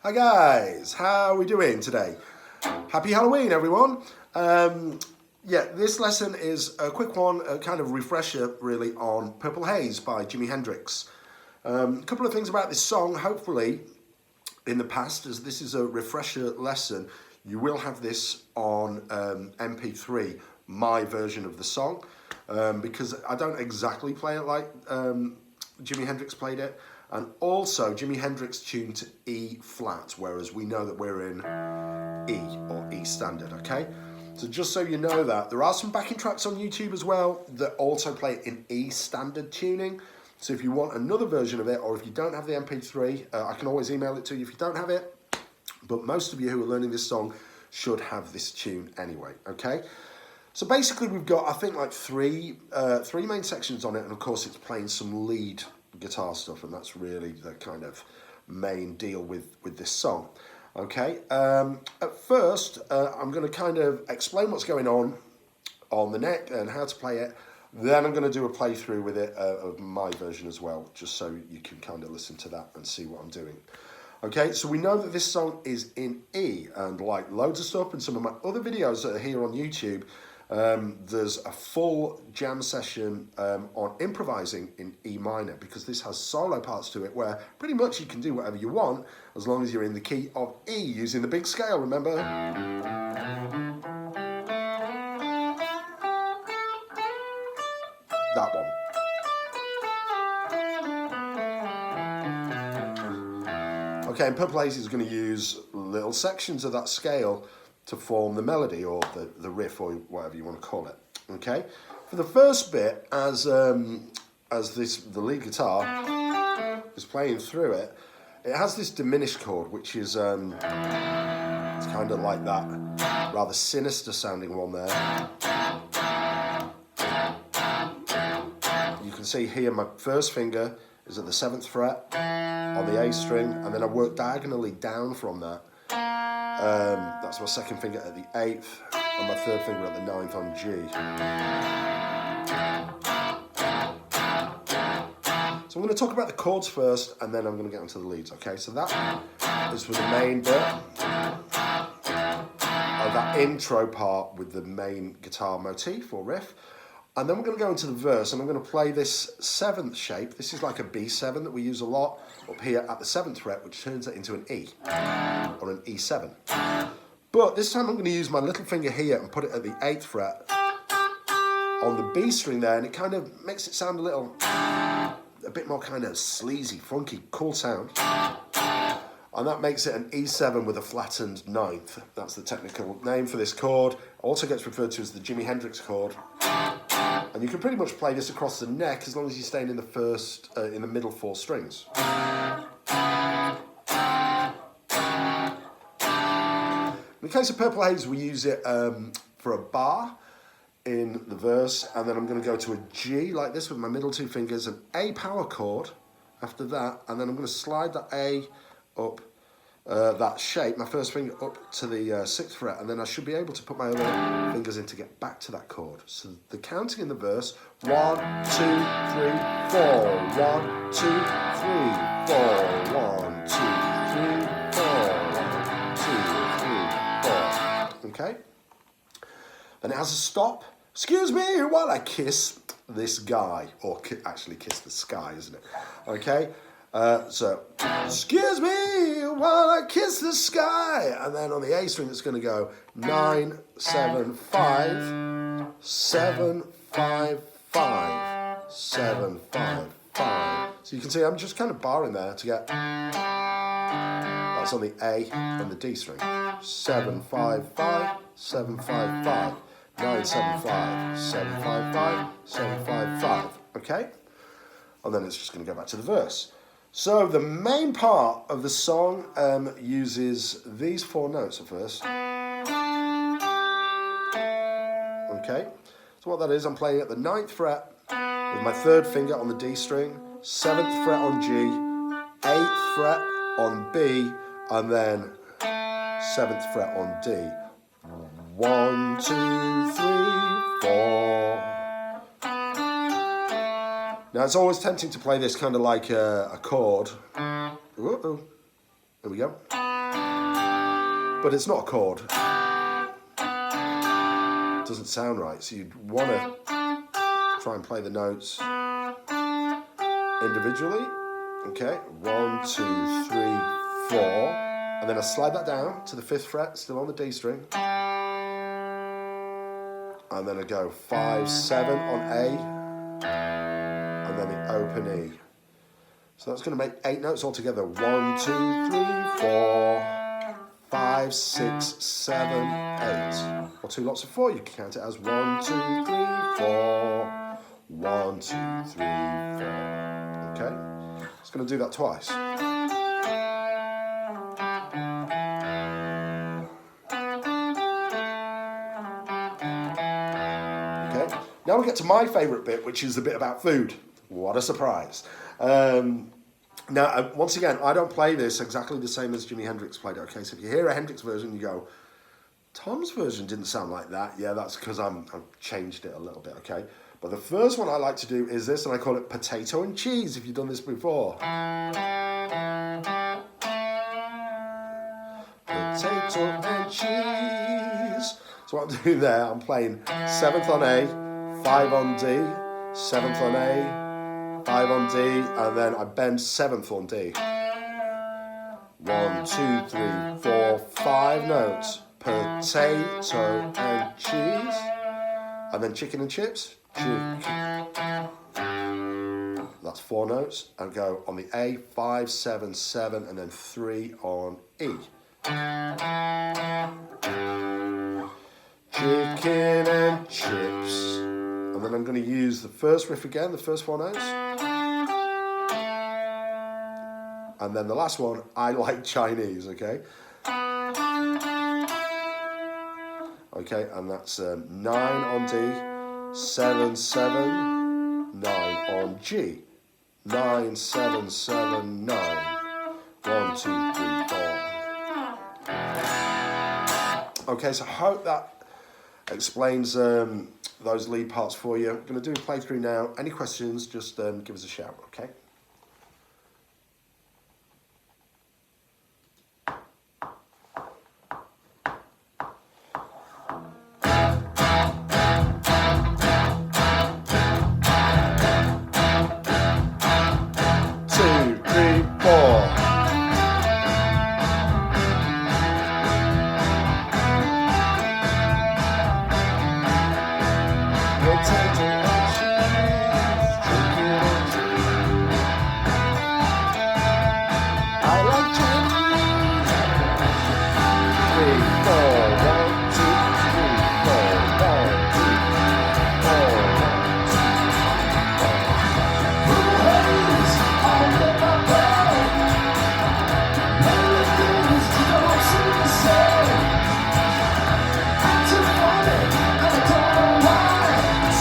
Hi guys, how are we doing today? Happy Halloween everyone. Yeah, this lesson is a quick one, a kind of refresher really on Purple Haze by Jimi Hendrix. A couple of things about this song. Hopefully in the past, as this is a refresher lesson, you will have this on MP3, my version of the song, because I don't exactly play it like Jimi Hendrix played it. And also, Jimi Hendrix tuned to E flat, whereas we know that we're in E, or E standard, okay? So just so you know that, there are some backing tracks on YouTube as well that also play it in E standard tuning. So if you want another version of it, or if you don't have the MP3, I can always email it to you if you don't have it. But most of you who are learning this song should have this tune anyway, okay? So basically we've got, I think, like three main sections on it, and of course it's playing some lead guitar stuff, and that's really the kind of main deal with this song. Okay, at first I'm going to kind of explain what's going on the neck and how to play it. Then I'm going to do a playthrough with it of my version as well, just so you can kind of listen to that and see what I'm doing. Okay, so we know that this song is in E, and like loads of stuff in some of my other videos that are here on YouTube, there's a full jam session on improvising in E minor, because this has solo parts to it where pretty much you can do whatever you want as long as you're in the key of E using the big scale, remember? That one. Okay, and Purple Haze is going to use little sections of that scale to form the melody, or the riff, or whatever you want to call it. Okay, for the first bit, as the lead guitar is playing through it, it has this diminished chord, which is it's kind of like that rather sinister sounding one there. You can see here my first finger is at the 7th fret on the A string, and then I work diagonally down from that. That's my second finger at the 8th, and my third finger at the 9th on G. So I'm going to talk about the chords first, and then I'm going to get onto the leads, okay? So that is for the main bit, that intro part with the main guitar motif or riff. And then we're going to go into the verse, and I'm going to play this 7th shape. This is like a B7 that we use a lot up here at the 7th fret, which turns it into an E, or an E7. But this time I'm going to use my little finger here and put it at the 8th fret on the B string there, and it kind of makes it sound a bit more kind of sleazy, funky, cool sound. And that makes it an E7 with a flattened 9th. That's the technical name for this chord. Also gets referred to as the Jimi Hendrix chord. And you can pretty much play this across the neck as long as you're staying in the middle 4 strings. In the case of Purple Haze, we use it for a bar in the verse, and then I'm going to go to a G like this with my middle 2 fingers, an A power chord after that, and then I'm going to slide that A up that shape, my first finger up to the 6th fret, and then I should be able to put my other fingers in to get back to that chord. So the counting in the verse: 1, 2, 3, 4, 1, 2, 3, 4, 1, 2, 3, 4, 1, 2, 3, 4. Okay? Then it has a stop. Excuse me while I kiss this guy, or actually kiss the sky, isn't it? Okay? So, excuse me while I kiss the sky. And then on the A string, it's going to go 9, 7, 5, 7, 5, 5, 7, 5, 5. So you can see I'm just kind of barring there to get, that's on the A and the D string. 7, 5, 5, 7, 5, 5, 9, 7, 5, 7, 5, 5, 7, 5, 5. Okay? And then it's just going to go back to the verse. So the main part of the song uses these 4 notes at first. Okay, so what that is, I'm playing at the 9th fret with my 3rd finger on the D string, 7th fret on G, 8th fret on B, and then 7th fret on D. 1, 2, 3, 4. Now, it's always tempting to play this kind of like a chord. Here we go. but it's not a chord. It doesn't sound right, so you'd want to try and play the notes individually. Okay, 1, 2, 3, 4, and then I slide that down to the 5th fret, still on the D string, and then I go 5, 7 on A, and then the open E. So that's going to make 8 notes altogether. 1, 2, 3, 4, 5, 6, 7, 8. Or 2 lots of 4. You can count it as 1, 2, 3, 4. 1, 2, 3, 4. Okay? It's going to do that twice. Okay? Now we get to my favourite bit, which is the bit about food. What a surprise. Now, once again, I don't play this exactly the same as Jimi Hendrix played it, okay? So if you hear a Hendrix version, you go, Tom's version didn't sound like that. Yeah, that's because I've changed it a little bit, okay? But the first one I like to do is this, and I call it potato and cheese, if you've done this before. Potato and cheese. So what I'm doing there, I'm playing 7th on A, 5 on D, 7th on A, 5 on D, and then I bend 7th on D. 1, 2, 3, 4, 5 notes. Potato and cheese. And then chicken and chips. That's 4 notes. And go on the A, 5, 7, 7, and then 3 on E. Chicken and chips. And then I'm going to use the first riff again, the first 4 notes. And then the last one, I like Chinese, okay? Okay, and that's 9 on D, 7, 7, 9 on G. 9, 7, 7, 9. 1, 2, 3, 4. Okay, so I hope that explains those lead parts for you. I'm going to do a playthrough now. Any questions, just give us a shout, okay?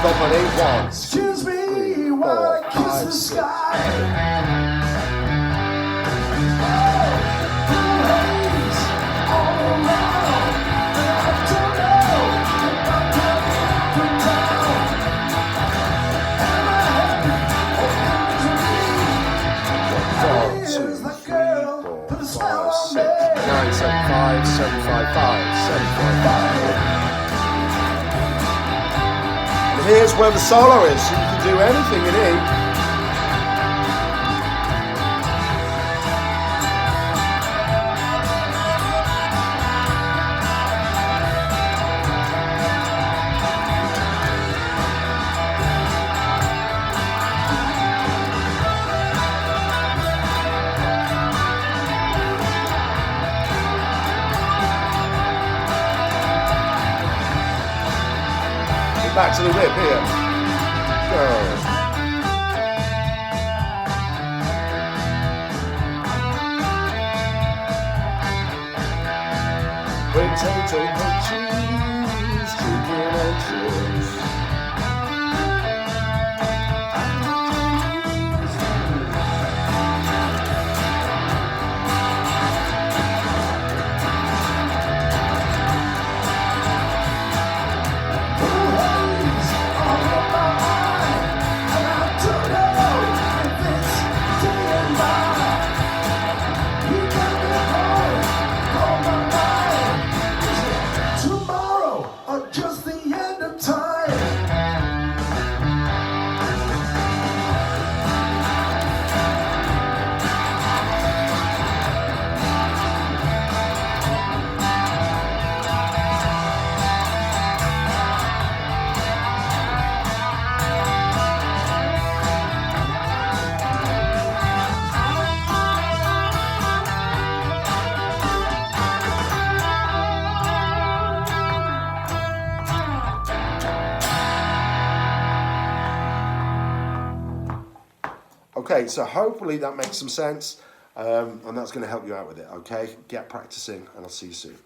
Stop on 8, 1. Excuse me while I kiss the sky. Blue haze all around, and I don't know if I'm coming up or down. Am I happy or in a dream? 1, 2, 3, 4, 5, 6, 9, 7, 5, 7, 5, 5, 7, 5, 5. Here's where the solo is, so you can do anything in E. Back to the rip here. Go. Potato and cheese, chicken and chips. Okay, so hopefully that makes some sense, and that's going to help you out with it, okay? Get practicing, and I'll see you soon.